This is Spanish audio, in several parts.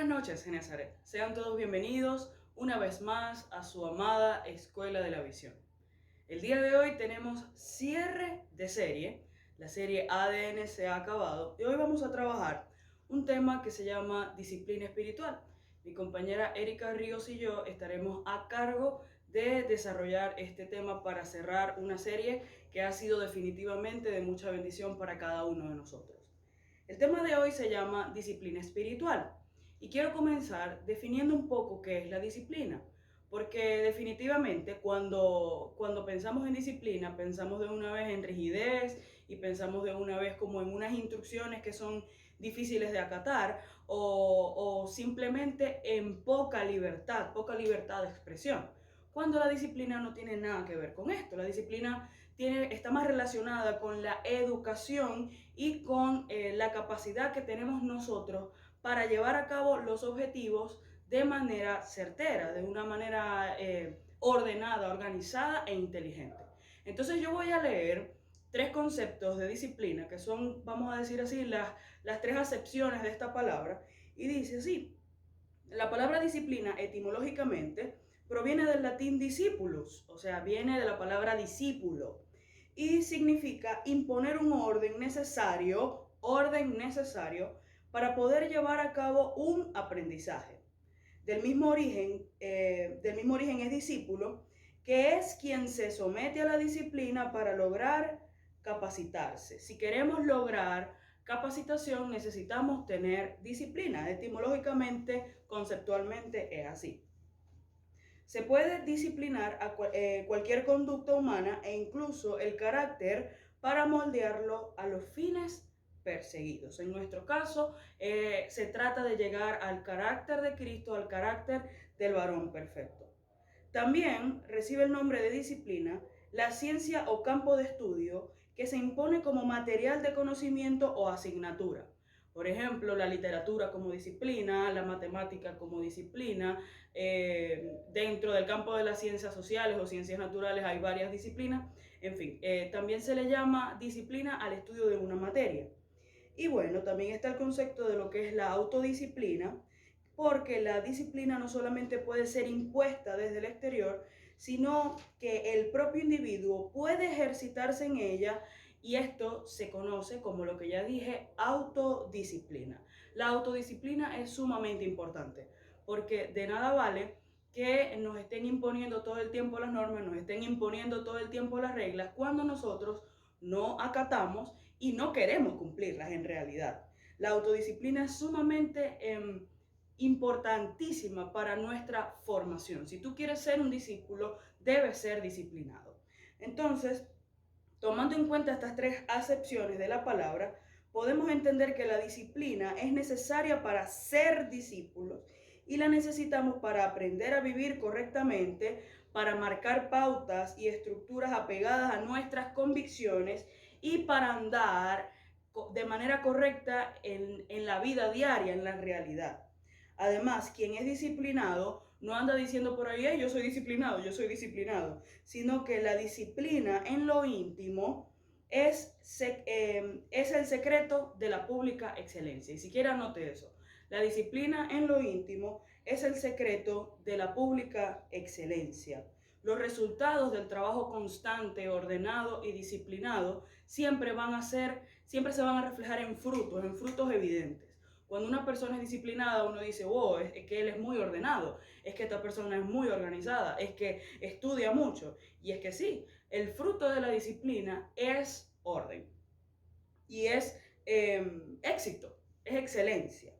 Buenas noches, Genezaret. Sean todos bienvenidos una vez más a su amada Escuela de la Visión. El día de hoy tenemos cierre de serie. La serie ADN se ha acabado y hoy vamos a trabajar un tema que se llama disciplina espiritual. Mi compañera Erika Ríos y yo estaremos a cargo de desarrollar este tema para cerrar una serie que ha sido definitivamente de mucha bendición para cada uno de nosotros. El tema de hoy se llama disciplina espiritual y quiero comenzar definiendo un poco qué es la disciplina, porque definitivamente cuando pensamos en disciplina pensamos de una vez en rigidez y pensamos de una vez como en unas instrucciones que son difíciles de acatar o simplemente en poca libertad de expresión. Cuando la disciplina no tiene nada que ver con esto, la disciplina está más relacionada con la educación y con la capacidad que tenemos nosotros para llevar a cabo los objetivos de manera certera, de una manera ordenada, organizada e inteligente. Entonces yo voy a leer tres conceptos de disciplina que son, vamos a decir así, las tres acepciones de esta palabra, y dice así: la palabra disciplina etimológicamente proviene del latín discipulus, o sea, viene de la palabra discípulo, y significa imponer un orden necesario para poder llevar a cabo un aprendizaje. Del mismo origen es discípulo, que es quien se somete a la disciplina para lograr capacitarse. Si queremos lograr capacitación, necesitamos tener disciplina. Etimológicamente, conceptualmente es así. Se puede disciplinar a cualquier conducta humana e incluso el carácter para moldearlo a los fines perseguidos. En nuestro caso, se trata de llegar al carácter de Cristo, al carácter del varón perfecto. También recibe el nombre de disciplina la ciencia o campo de estudio que se impone como material de conocimiento o asignatura. Por ejemplo, la literatura como disciplina, la matemática como disciplina. Dentro del campo de las ciencias sociales o ciencias naturales hay varias disciplinas. En fin, también se le llama disciplina al estudio de una materia. Y bueno, también está el concepto de lo que es la autodisciplina, porque la disciplina no solamente puede ser impuesta desde el exterior, sino que el propio individuo puede ejercitarse en ella, y esto se conoce como lo que ya dije, autodisciplina. La autodisciplina es sumamente importante, porque de nada vale que nos estén imponiendo todo el tiempo las normas, nos estén imponiendo todo el tiempo las reglas, cuando nosotros no acatamos y no queremos cumplirlas en realidad. La autodisciplina es sumamente importantísima para nuestra formación. Si tú quieres ser un discípulo, debes ser disciplinado. Entonces, tomando en cuenta estas tres acepciones de la palabra, podemos entender que la disciplina es necesaria para ser discípulos y la necesitamos para aprender a vivir correctamente, para marcar pautas y estructuras apegadas a nuestras convicciones y para andar de manera correcta en la vida diaria, en la realidad. Además, quien es disciplinado no anda diciendo por ahí: yo soy disciplinado, sino que la disciplina en lo íntimo es el secreto de la pública excelencia. Y siquiera anote eso. La disciplina en lo íntimo es el secreto de la pública excelencia. Los resultados del trabajo constante, ordenado y disciplinado siempre se van a reflejar en frutos evidentes. Cuando una persona es disciplinada, uno dice: wow, es que él es muy ordenado, es que esta persona es muy organizada, es que estudia mucho. Y es que sí, el fruto de la disciplina es orden y es éxito, es excelencia.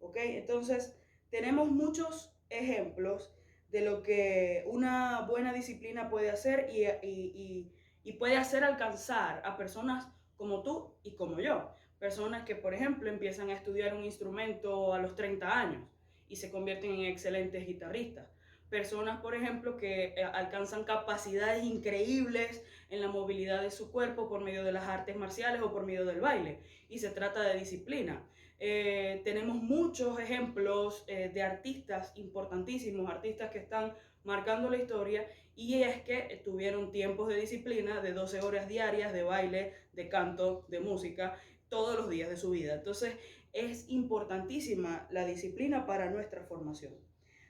¿Ok? Entonces, tenemos muchos ejemplos de lo que una buena disciplina puede hacer y puede hacer alcanzar a personas como tú y como yo. Personas que, por ejemplo, empiezan a estudiar un instrumento a los 30 años y se convierten en excelentes guitarristas. Personas, por ejemplo, que alcanzan capacidades increíbles en la movilidad de su cuerpo por medio de las artes marciales o por medio del baile. Y se trata de disciplina. Tenemos muchos ejemplos de artistas importantísimos, artistas que están marcando la historia, y es que tuvieron tiempos de disciplina de 12 horas diarias de baile, de canto, de música, todos los días de su vida. Entonces, es importantísima la disciplina para nuestra formación.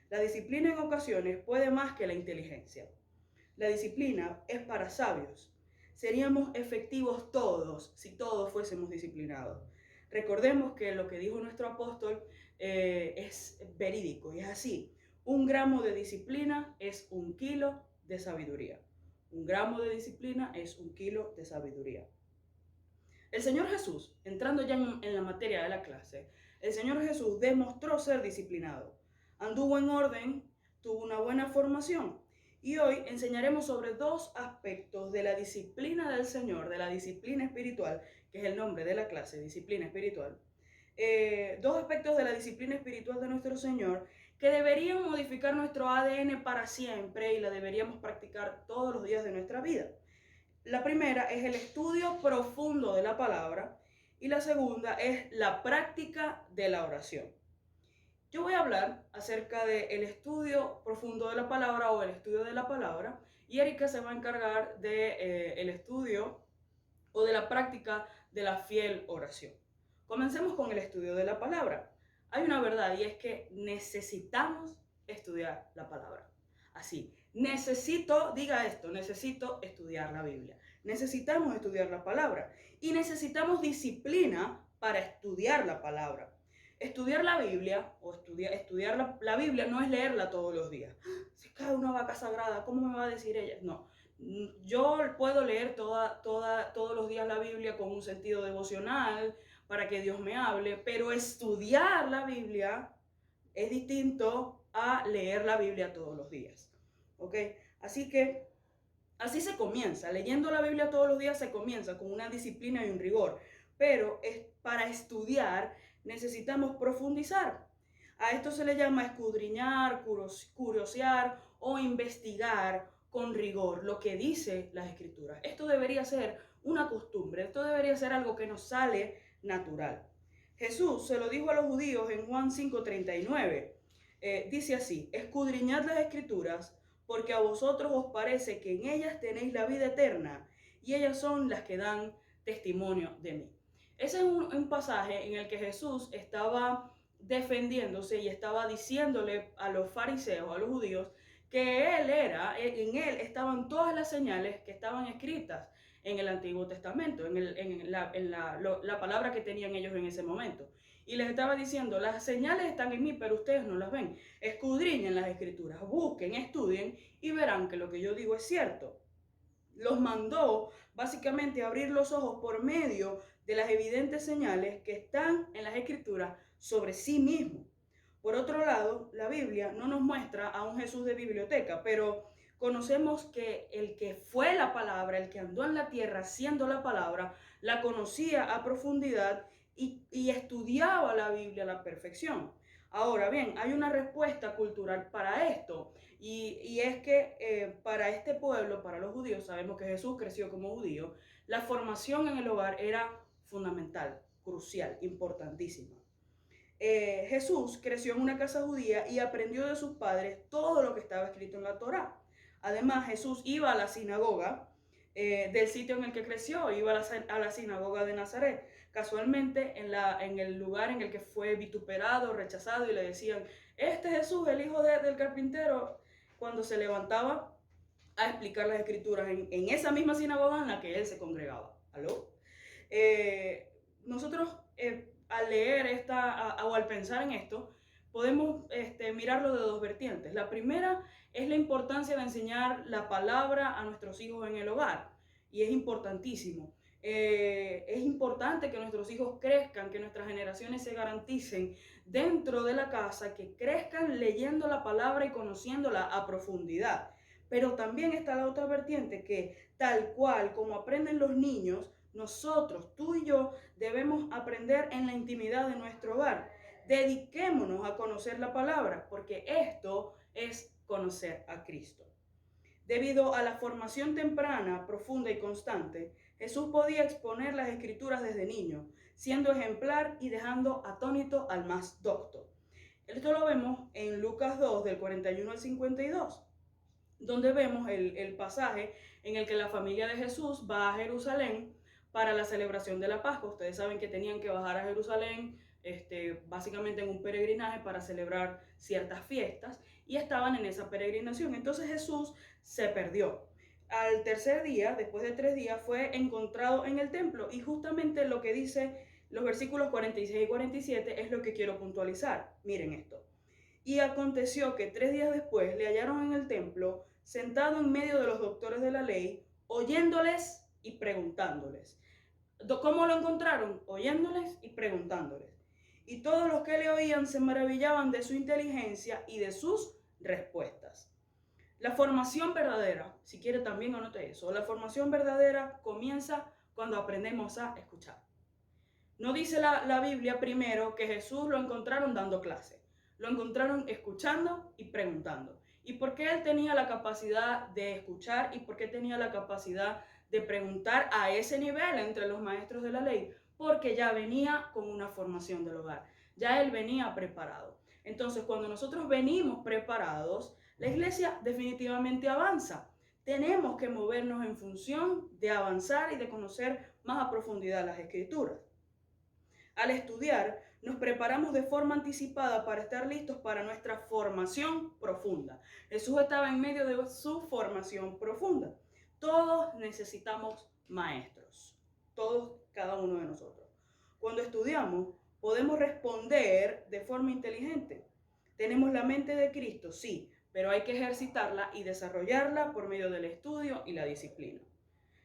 La disciplina en ocasiones puede más que la inteligencia. La disciplina es para sabios. Seríamos efectivos todos si todos fuésemos disciplinados. Recordemos que lo que dijo nuestro apóstol es verídico y es así. 1 gramo de disciplina es 1 kilo de sabiduría. 1 gramo de disciplina es 1 kilo de sabiduría. El Señor Jesús, entrando ya en la materia de la clase, el Señor Jesús demostró ser disciplinado. Anduvo en orden, tuvo una buena formación. Y hoy enseñaremos sobre 2 aspectos de la disciplina del Señor, de la disciplina espiritual, que es el nombre de la clase, disciplina espiritual. 2 aspectos de la disciplina espiritual de nuestro Señor que deberían modificar nuestro ADN para siempre y la deberíamos practicar todos los días de nuestra vida. La primera es el estudio profundo de la palabra y la segunda es la práctica de la oración. Yo voy a hablar acerca del estudio profundo de la palabra o el estudio de la palabra y Erika se va a encargar del estudio o de la práctica de la fiel oración. Comencemos con el estudio de la palabra. Hay una verdad y es que necesitamos estudiar la palabra. Así, diga esto, necesito estudiar la Biblia. Necesitamos estudiar la palabra y necesitamos disciplina para estudiar la palabra. Estudiar la Biblia o estudiar la Biblia no es leerla todos los días. Si cae una vaca sagrada, ¿cómo me va a decir ella? No. Yo puedo leer todos los días la Biblia con un sentido devocional para que Dios me hable, pero estudiar la Biblia es distinto a leer la Biblia todos los días. ¿Ok? Así que así se comienza. Leyendo la Biblia todos los días se comienza con una disciplina y un rigor, pero para estudiar necesitamos profundizar. A esto se le llama escudriñar, curiosear o investigar con rigor lo que dice las Escrituras. Esto debería ser una costumbre, esto debería ser algo que nos sale natural. Jesús se lo dijo a los judíos en Juan 5:39. Dice así: escudriñad las Escrituras, porque a vosotros os parece que en ellas tenéis la vida eterna, y ellas son las que dan testimonio de mí. Ese es un pasaje en el que Jesús estaba defendiéndose y estaba diciéndole a los fariseos, a los judíos, que en él estaban todas las señales que estaban escritas en el Antiguo Testamento, en la palabra que tenían ellos en ese momento. Y les estaba diciendo, las señales están en mí, pero ustedes no las ven. Escudriñen las Escrituras, busquen, estudien y verán que lo que yo digo es cierto. Los mandó básicamente a abrir los ojos por medio de las evidentes señales que están en las Escrituras sobre sí mismo. Por otro lado, la Biblia no nos muestra a un Jesús de biblioteca, pero conocemos que el que fue la palabra, el que andó en la tierra siendo la palabra, la conocía a profundidad y estudiaba la Biblia a la perfección. Ahora bien, hay una respuesta cultural para esto y es que para este pueblo, para los judíos, sabemos que Jesús creció como judío, la formación en el hogar era fundamental, crucial, importantísima. Jesús creció en una casa judía y aprendió de sus padres todo lo que estaba escrito en la Torá. Además, Jesús iba a la sinagoga del sitio en el que creció, iba a la sinagoga de Nazaret. Casualmente, en el lugar en el que fue vituperado, rechazado, y le decían, este Jesús, el hijo del carpintero, cuando se levantaba a explicar las escrituras en esa misma sinagoga en la que él se congregaba. ¿Aló? Nosotros al leer o al pensar en esto, podemos mirarlo de 2 vertientes. La primera es la importancia de enseñar la palabra a nuestros hijos en el hogar, y es importantísimo. Es importante que nuestros hijos crezcan, que nuestras generaciones se garanticen dentro de la casa, que crezcan leyendo la palabra y conociéndola a profundidad. Pero también está la otra vertiente, que tal cual como aprenden los niños, nosotros, tú y yo, debemos aprender en la intimidad de nuestro hogar. Dediquémonos a conocer la palabra, porque esto es conocer a Cristo. Debido a la formación temprana, profunda y constante, Jesús podía exponer las Escrituras desde niño, siendo ejemplar y dejando atónito al más docto. Esto lo vemos en Lucas 2, del 41 al 52, donde vemos el pasaje en el que la familia de Jesús va a Jerusalén para la celebración de la Pascua. Ustedes saben que tenían que bajar a Jerusalén, básicamente en un peregrinaje para celebrar ciertas fiestas, y estaban en esa peregrinación. Entonces Jesús se perdió. Al tercer día, después de 3 días, fue encontrado en el templo, y justamente lo que dice los versículos 46 y 47 es lo que quiero puntualizar. Miren esto. Y aconteció que 3 días después le hallaron en el templo, sentado en medio de los doctores de la ley, oyéndoles y preguntándoles. ¿Cómo lo encontraron? Oyéndoles y preguntándoles. Y todos los que le oían se maravillaban de su inteligencia y de sus respuestas. La formación verdadera, si quiere también anote eso, la formación verdadera comienza cuando aprendemos a escuchar. No dice la Biblia primero que Jesús lo encontraron dando clase. Lo encontraron escuchando y preguntando. ¿Y por qué él tenía la capacidad de escuchar y por qué tenía la capacidad de preguntar a ese nivel entre los maestros de la ley? Porque ya venía con una formación del hogar. Ya él venía preparado. Entonces, cuando nosotros venimos preparados, la iglesia definitivamente avanza. Tenemos que movernos en función de avanzar y de conocer más a profundidad las escrituras. Al estudiar, nos preparamos de forma anticipada para estar listos para nuestra formación profunda. Jesús estaba en medio de su formación profunda. Todos necesitamos maestros, todos, cada uno de nosotros. Cuando estudiamos, podemos responder de forma inteligente. Tenemos la mente de Cristo, sí, pero hay que ejercitarla y desarrollarla por medio del estudio y la disciplina.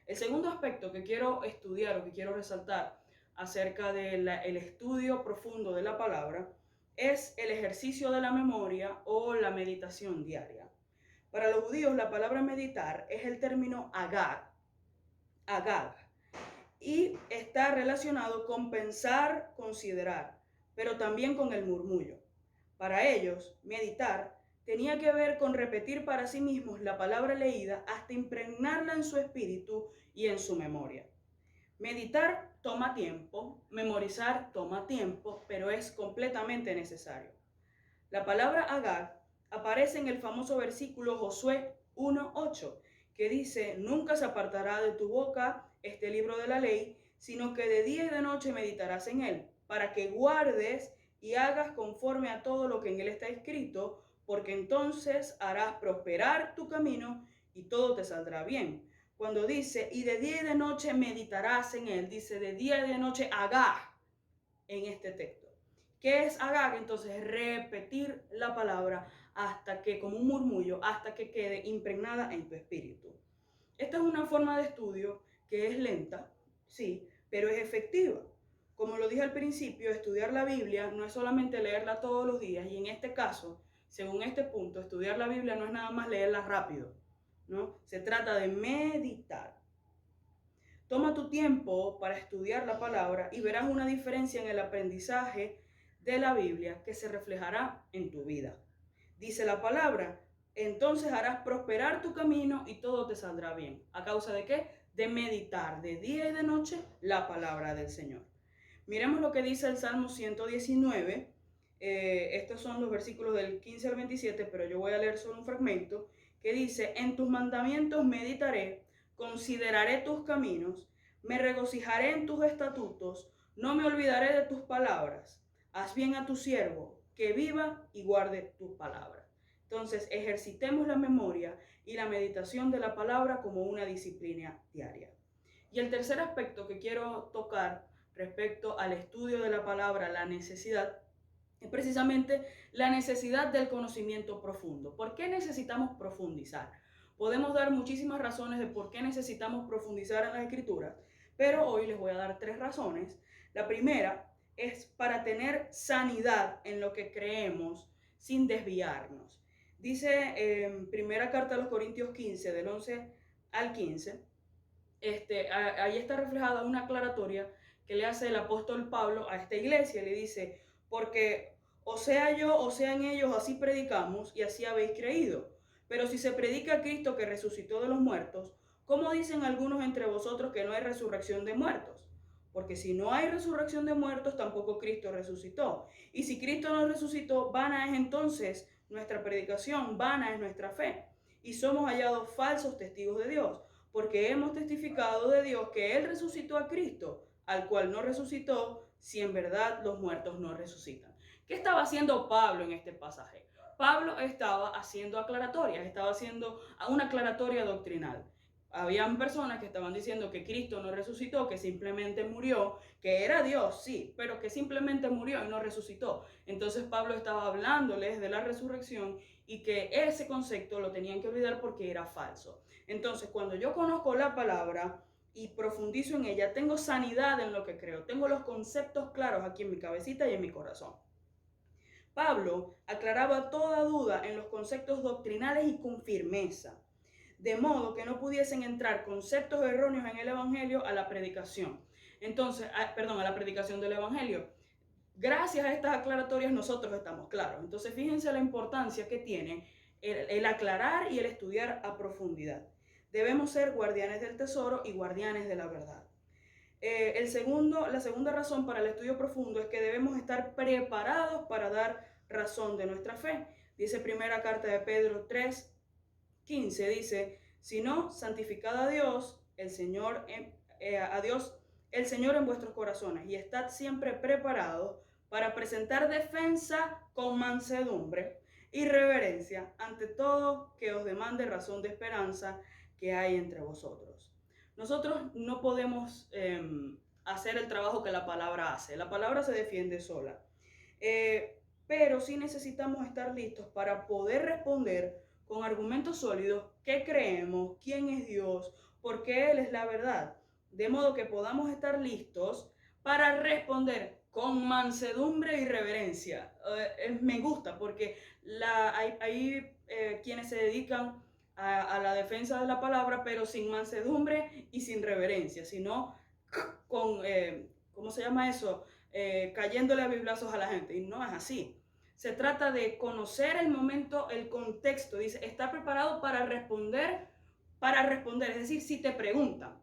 El segundo aspecto que quiero estudiar o que quiero resaltar acerca del estudio profundo de la palabra es el ejercicio de la memoria o la meditación diaria. Para los judíos la palabra meditar es el término agag, y está relacionado con pensar, considerar, pero también con el murmullo. Para ellos, meditar tenía que ver con repetir para sí mismos la palabra leída hasta impregnarla en su espíritu y en su memoria. Meditar toma tiempo, memorizar toma tiempo, pero es completamente necesario. La palabra agag aparece en el famoso versículo Josué 1:8, que dice: nunca se apartará de tu boca este libro de la ley, sino que de día y de noche meditarás en él, para que guardes y hagas conforme a todo lo que en él está escrito, porque entonces harás prosperar tu camino y todo te saldrá bien. Cuando dice, y de día y de noche meditarás en él, dice de día y de noche agag en este texto. ¿Qué es agag? Entonces, repetir la palabra hasta que, como un murmullo, hasta que quede impregnada en tu espíritu. Esta es una forma de estudio que es lenta, sí, pero es efectiva. Como lo dije al principio, estudiar la Biblia no es solamente leerla todos los días, y en este caso, según este punto, estudiar la Biblia no es nada más leerla rápido, ¿no? Se trata de meditar. Toma tu tiempo para estudiar la palabra y verás una diferencia en el aprendizaje de la Biblia que se reflejará en tu vida. Dice la palabra: entonces harás prosperar tu camino y todo te saldrá bien. ¿A causa de qué? De meditar de día y de noche la palabra del Señor. Miremos lo que dice el Salmo 119. Estos son los versículos del 15 al 27, pero yo voy a leer solo un fragmento que dice: en tus mandamientos meditaré, consideraré tus caminos, me regocijaré en tus estatutos, no me olvidaré de tus palabras. Haz bien a tu siervo, que viva y guarde tus palabras. Entonces, ejercitemos la memoria y la meditación de la palabra como una disciplina diaria. Y el tercer aspecto que quiero tocar respecto al estudio de la palabra, la necesidad, es precisamente la necesidad del conocimiento profundo. ¿Por qué necesitamos profundizar? Podemos dar muchísimas razones de por qué necesitamos profundizar en las escrituras, pero hoy les voy a dar 3 razones. La primera es para tener sanidad en lo que creemos sin desviarnos. Dice en primera carta a los Corintios 15, del 11 al 15, ahí está reflejada una aclaratoria que le hace el apóstol Pablo a esta iglesia. Le dice: porque o sea yo o sean ellos, así predicamos y así habéis creído. Pero si se predica a Cristo que resucitó de los muertos, ¿cómo dicen algunos entre vosotros que no hay resurrección de muertos? Porque si no hay resurrección de muertos, tampoco Cristo resucitó. Y si Cristo no resucitó, vana es entonces nuestra predicación, vana es nuestra fe. Y somos hallados falsos testigos de Dios, porque hemos testificado de Dios que Él resucitó a Cristo, al cual no resucitó, si en verdad los muertos no resucitan. ¿Qué estaba haciendo Pablo en este pasaje? Pablo estaba haciendo aclaratorias, estaba haciendo una aclaratoria doctrinal. Habían personas que estaban diciendo que Cristo no resucitó, que simplemente murió, que era Dios, sí, pero que simplemente murió y no resucitó. Entonces Pablo estaba hablándoles de la resurrección y que ese concepto lo tenían que olvidar porque era falso. Entonces, cuando yo conozco la palabra y profundizo en ella, tengo sanidad en lo que creo, tengo los conceptos claros aquí en mi cabecita y en mi corazón. Pablo aclaraba toda duda en los conceptos doctrinales y con firmeza, de modo que no pudiesen entrar conceptos erróneos en el Evangelio a la predicación. Entonces, a la predicación del Evangelio. Gracias a estas aclaratorias nosotros estamos claros. Entonces, fíjense la importancia que tiene el aclarar y el estudiar a profundidad. Debemos ser guardianes del tesoro y guardianes de la verdad. La segunda razón para el estudio profundo es que debemos estar preparados para dar razón de nuestra fe. Dice primera carta de Pedro 3:15, dice, sino santificad a Dios, el Señor en vuestros corazones y estad siempre preparados para presentar defensa con mansedumbre y reverencia ante todo que os demande razón de esperanza que hay entre vosotros. Nosotros no podemos hacer el trabajo que la palabra hace. La palabra se defiende sola. Pero sí necesitamos estar listos para poder responder con argumentos sólidos qué creemos, quién es Dios, por qué Él es la verdad. De modo que podamos estar listos para responder con mansedumbre y reverencia. Me gusta porque hay quienes se dedican a la defensa de la palabra, pero sin mansedumbre y sin reverencia, sino con, ¿cómo se llama eso? Cayéndole a biblazos a la gente. Y no es así. Se trata de conocer el momento, el contexto. Dice, está preparado para responder, es decir, si te preguntan.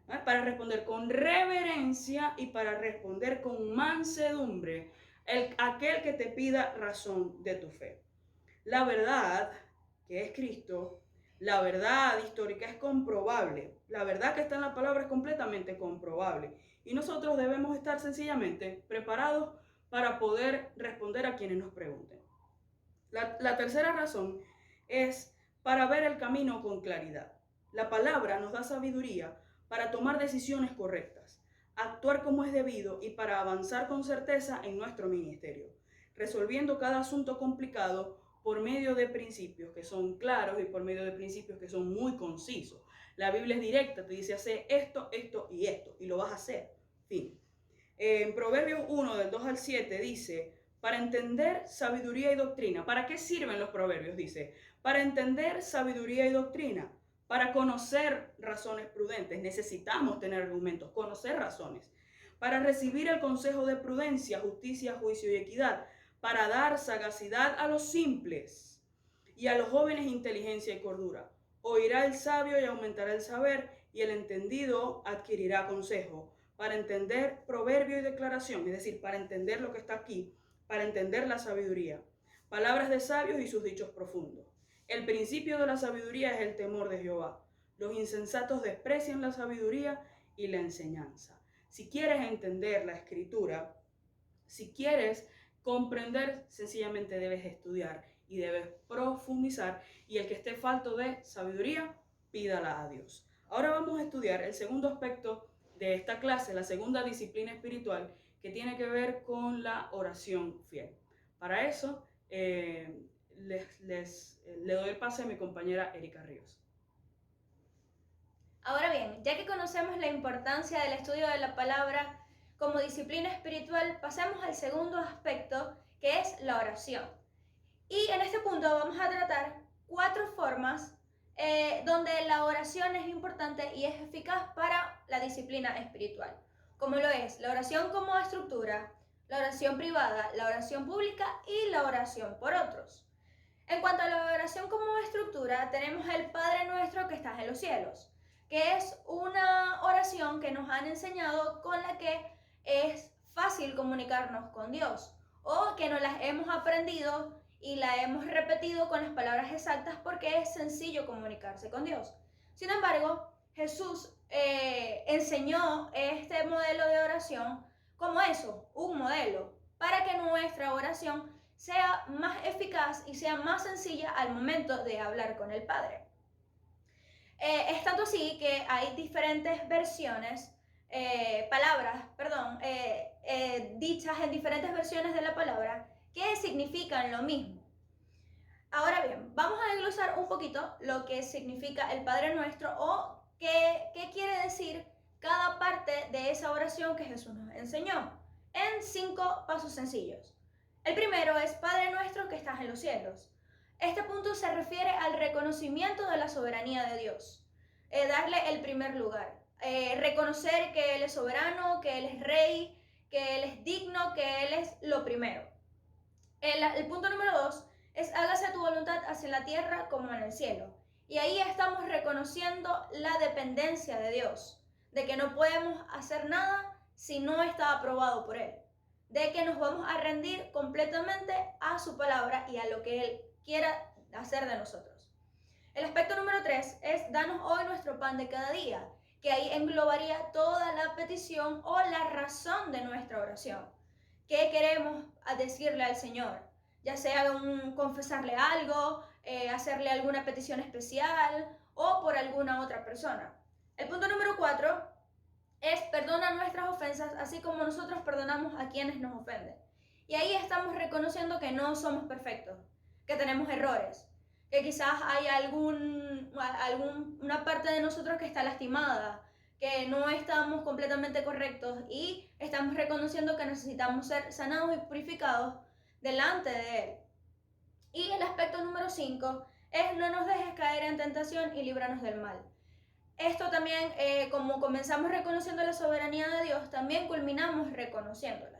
Para responder con reverencia y para responder con mansedumbre, aquel que te pida razón de tu fe. La verdad, que es Cristo, la verdad histórica es comprobable. La verdad que está en la palabra es completamente comprobable. Y nosotros debemos estar sencillamente preparados para poder responder a quienes nos pregunten. La tercera razón es para ver el camino con claridad. La palabra nos da sabiduría para tomar decisiones correctas, actuar como es debido y para avanzar con certeza en nuestro ministerio, resolviendo cada asunto complicado por medio de principios que son claros y por medio de principios que son muy concisos. La Biblia es directa, te dice hacer esto, esto y esto, y lo vas a hacer. Fin. En Proverbios 1, del 2 al 7, dice, para entender sabiduría y doctrina. ¿Para qué sirven los proverbios? Dice, para entender sabiduría y doctrina, para conocer razones prudentes. Necesitamos tener argumentos, conocer razones. Para recibir el consejo de prudencia, justicia, juicio y equidad. Para dar sagacidad a los simples y a los jóvenes inteligencia y cordura. Oirá el sabio y aumentará el saber, y el entendido adquirirá consejo. Para entender proverbio y declaración, es decir, para entender lo que está aquí, para entender la sabiduría. Palabras de sabios y sus dichos profundos. El principio de la sabiduría es el temor de Jehová. Los insensatos desprecian la sabiduría y la enseñanza. Si quieres entender la escritura, si quieres comprender, sencillamente debes estudiar y debes profundizar, y el que esté falto de sabiduría, pídala a Dios. Ahora vamos a estudiar el segundo aspecto de esta clase, la segunda disciplina espiritual, que tiene que ver con la oración fiel. Para eso, le doy el pase a mi compañera Erika Ríos. Ahora bien, ya que conocemos la importancia del estudio de la palabra como disciplina espiritual, pasemos al segundo aspecto, que es la oración. Y en este punto vamos a tratar 4 formas donde la oración es importante y es eficaz para la disciplina espiritual, como lo es la oración como estructura, la oración privada, la oración pública y la oración por otros. En cuanto a la oración como estructura, tenemos el Padre Nuestro que estás en los cielos, que es una oración que nos han enseñado con la que es fácil comunicarnos con Dios, o que nos las hemos aprendido y la hemos repetido con las palabras exactas porque es sencillo comunicarse con Dios. Sin embargo, Jesús enseñó este modelo de oración como eso, un modelo, para que nuestra oración sea más eficaz y sea más sencilla al momento de hablar con el Padre. Es tanto así que hay diferentes versiones, dichas en diferentes versiones de la palabra que significan lo mismo. Ahora bien, vamos a desglosar un poquito lo que significa el Padre Nuestro o qué quiere decir cada parte de esa oración que Jesús nos enseñó en 5 pasos sencillos. El primero es Padre Nuestro que estás en los cielos. Este punto se refiere al reconocimiento de la soberanía de Dios, darle el primer lugar, reconocer que Él es soberano, que Él es rey, que Él es digno, que Él es lo primero. El punto número 2 es hágase tu voluntad hacia la tierra como en el cielo. Y ahí estamos reconociendo la dependencia de Dios, de que no podemos hacer nada si no está aprobado por Él, de que nos vamos a rendir completamente a su palabra y a lo que Él quiera hacer de nosotros. El aspecto número 3 es danos hoy nuestro pan de cada día, que ahí englobaría toda la petición o la razón de nuestra oración. ¿Qué queremos decirle al Señor? Ya sea confesarle algo, hacerle alguna petición especial o por alguna otra persona. El punto número 4 es perdona nuestras ofensas, así como nosotros perdonamos a quienes nos ofenden. Y ahí estamos reconociendo que no somos perfectos, que tenemos errores, que quizás hay alguna parte de nosotros que está lastimada, que no estamos completamente correctos y estamos reconociendo que necesitamos ser sanados y purificados delante de Él. Y el aspecto número 5 es no nos dejes caer en tentación y líbranos del mal. Esto también, como comenzamos reconociendo la soberanía de Dios, también culminamos reconociéndola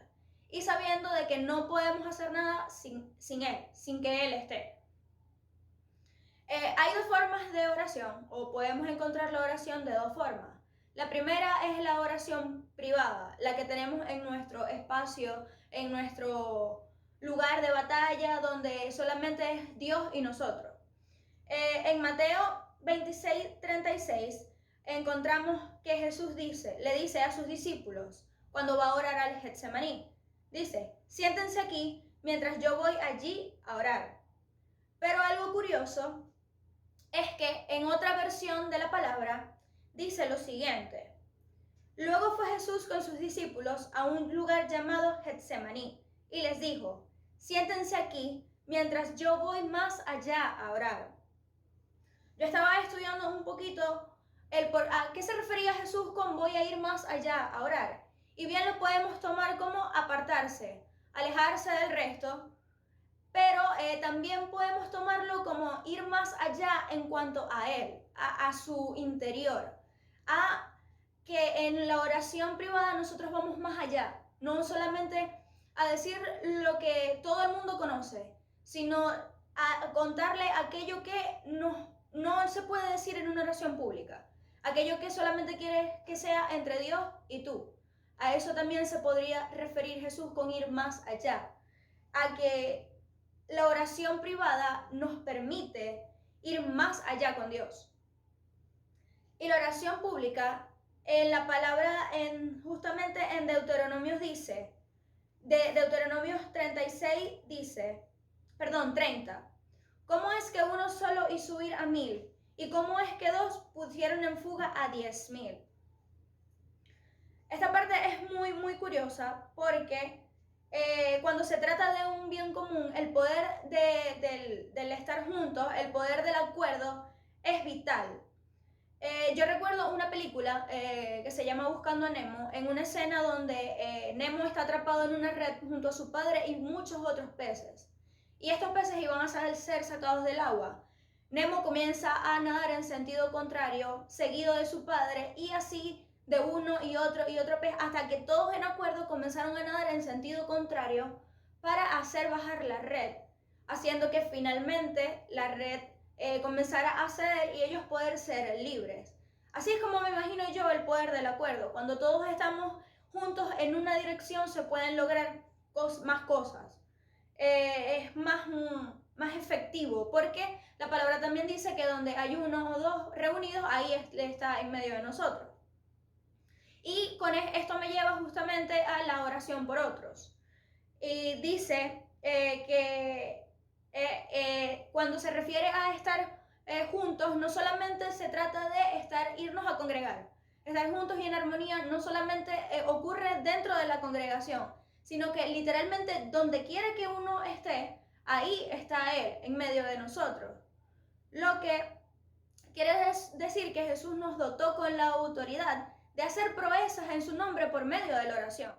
y sabiendo de que no podemos hacer nada sin Él, sin que Él esté. Hay 2 formas de oración, o podemos encontrar la oración de 2 formas. La primera es la oración privada, la que tenemos en nuestro espacio, en nuestro lugar de batalla, donde solamente es Dios y nosotros. En Mateo 26:36 encontramos que Jesús le dice a sus discípulos, cuando va a orar al Getsemaní, dice, siéntense aquí mientras yo voy allí a orar. Pero algo curioso es que en otra versión de la palabra dice lo siguiente. Luego fue Jesús con sus discípulos a un lugar llamado Getsemaní y les dijo, siéntense aquí mientras yo voy más allá a orar. Yo estaba estudiando un poquito a qué se refería Jesús con voy a ir más allá a orar. Y bien lo podemos tomar como apartarse, alejarse del resto, pero también podemos tomarlo como ir más allá en cuanto a Él, a su interior, a que en la oración privada nosotros vamos más allá, no solamente a decir lo que todo el mundo conoce, sino a contarle aquello que no se puede decir en una oración pública, aquello que solamente quiere que sea entre Dios y tú. A eso también se podría referir Jesús con ir más allá, a que la oración privada nos permite ir más allá con Dios. Y la oración pública, en la palabra, justamente en Deuteronomios dice, Deuteronomios 30, ¿cómo es que uno solo hizo huir a 1000? ¿Y cómo es que 2 pusieron en fuga a 10,000? Esta parte es muy, muy curiosa porque cuando se trata de un bien común, el poder del estar juntos, el poder del acuerdo es vital. Yo recuerdo una película que se llama Buscando a Nemo, en una escena donde Nemo está atrapado en una red junto a su padre y muchos otros peces. Y estos peces iban a ser sacados del agua. Nemo comienza a nadar en sentido contrario, seguido de su padre, y así de uno y otro pez, hasta que todos en acuerdo comenzaron a nadar en sentido contrario para hacer bajar la red, haciendo que finalmente la red comenzara a ceder y ellos poder ser libres. Así es como me imagino yo el poder del acuerdo. Cuando todos estamos juntos en una dirección se pueden lograr más cosas. Es más más efectivo, porque la palabra también dice que donde hay uno o dos reunidos, ahí está en medio de nosotros. Y con esto me lleva justamente a la oración por otros. Y dice que cuando se refiere a estar juntos, no solamente se trata de irnos a congregar. Estar juntos y en armonía no solamente ocurre dentro de la congregación, sino que literalmente donde quiera que uno esté, ahí está Él, en medio de nosotros. Lo que quiere decir que Jesús nos dotó con la autoridad de hacer proezas en su nombre por medio de la oración.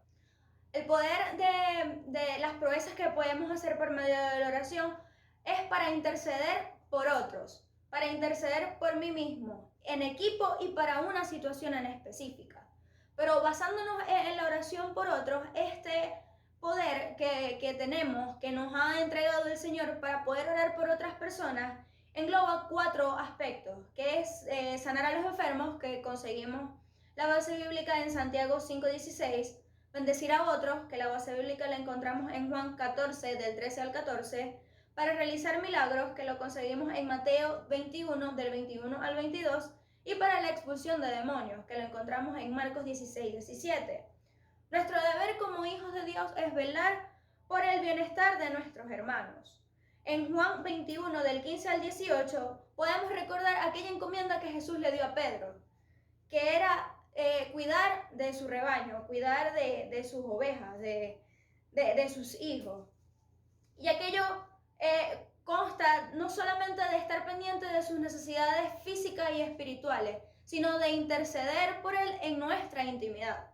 El poder de las proezas que podemos hacer por medio de la oración es para interceder por otros, para interceder por mí mismo, en equipo y para una situación en específica. Pero basándonos en la oración por otros, este poder que tenemos, que nos ha entregado el Señor para poder orar por otras personas, engloba 4 aspectos, que es sanar a los enfermos, que conseguimos la base bíblica en Santiago 5:16, bendecir a otros, que la base bíblica la encontramos en Juan 14, del 13 al 14, para realizar milagros, que lo conseguimos en Mateo 21, del 21 al 22, y para la expulsión de demonios, que lo encontramos en Marcos 16, 17. Nuestro deber como hijos de Dios es velar por el bienestar de nuestros hermanos. En Juan 21, del 15 al 18, podemos recordar aquella encomienda que Jesús le dio a Pedro, que era cuidar de su rebaño, cuidar de sus ovejas, de sus hijos. Y aquello consta no solamente de estar pendiente de sus necesidades físicas y espirituales, sino de interceder por él en nuestra intimidad.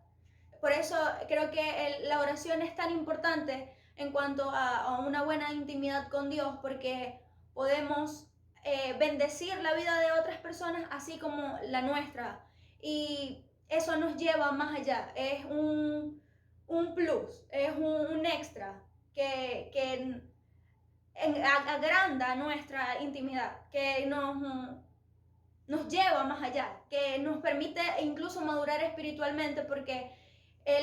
Por eso creo que la oración es tan importante en cuanto a una buena intimidad con Dios, porque podemos bendecir la vida de otras personas así como la nuestra. Y eso nos lleva más allá, es un plus, es un extra que agranda nuestra intimidad, que nos lleva más allá, que nos permite incluso madurar espiritualmente, porque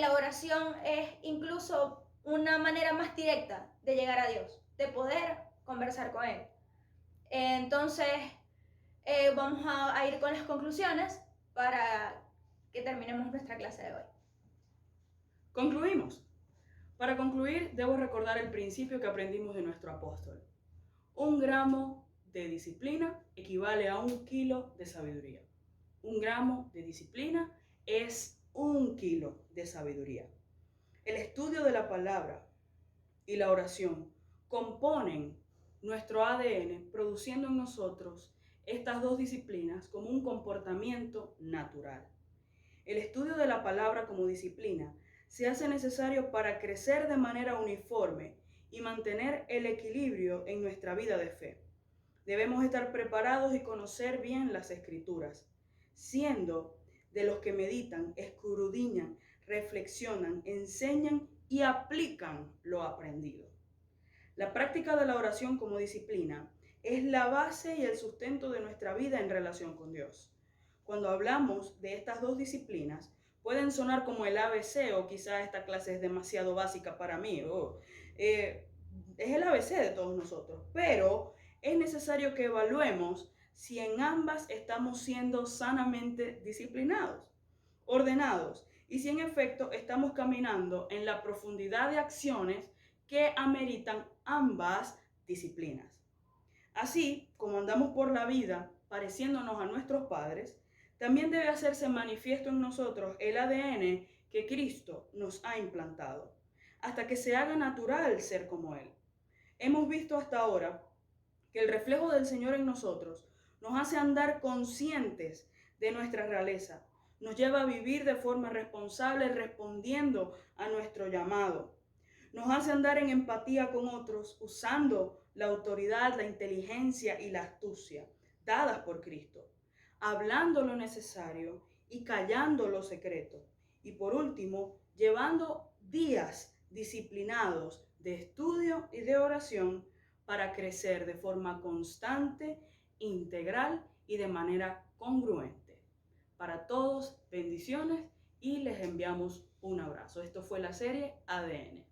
la oración es incluso una manera más directa de llegar a Dios, de poder conversar con Él. Entonces, vamos a ir con las conclusiones para que terminemos nuestra clase de hoy. Concluimos. Para concluir, debo recordar el principio que aprendimos de nuestro apóstol. 1 gramo de disciplina equivale a 1 kilo de sabiduría. 1 gramo de disciplina es 1 kilo de sabiduría. El estudio de la palabra y la oración componen nuestro ADN, produciendo en nosotros estas dos disciplinas como un comportamiento natural. El estudio de la palabra como disciplina se hace necesario para crecer de manera uniforme y mantener el equilibrio en nuestra vida de fe. Debemos estar preparados y conocer bien las Escrituras, siendo de los que meditan, escudriñan, reflexionan, enseñan y aplican lo aprendido. La práctica de la oración como disciplina es la base y el sustento de nuestra vida en relación con Dios. Cuando hablamos de estas dos disciplinas, pueden sonar como el ABC, o quizá esta clase es demasiado básica para mí, es el ABC de todos nosotros, pero es necesario que evaluemos si en ambas estamos siendo sanamente disciplinados, ordenados, y si en efecto estamos caminando en la profundidad de acciones que ameritan ambas disciplinas. Así como andamos por la vida pareciéndonos a nuestros padres, también debe hacerse manifiesto en nosotros el ADN que Cristo nos ha implantado, hasta que se haga natural ser como Él. Hemos visto hasta ahora que el reflejo del Señor en nosotros nos hace andar conscientes de nuestra realeza, nos lleva a vivir de forma responsable respondiendo a nuestro llamado. Nos hace andar en empatía con otros usando la autoridad, la inteligencia y la astucia dadas por Cristo, hablando lo necesario y callando lo secreto. Y por último, llevando días disciplinados de estudio y de oración para crecer de forma constante, integral y de manera congruente. Para todos, bendiciones y les enviamos un abrazo. Esto fue la serie ADN.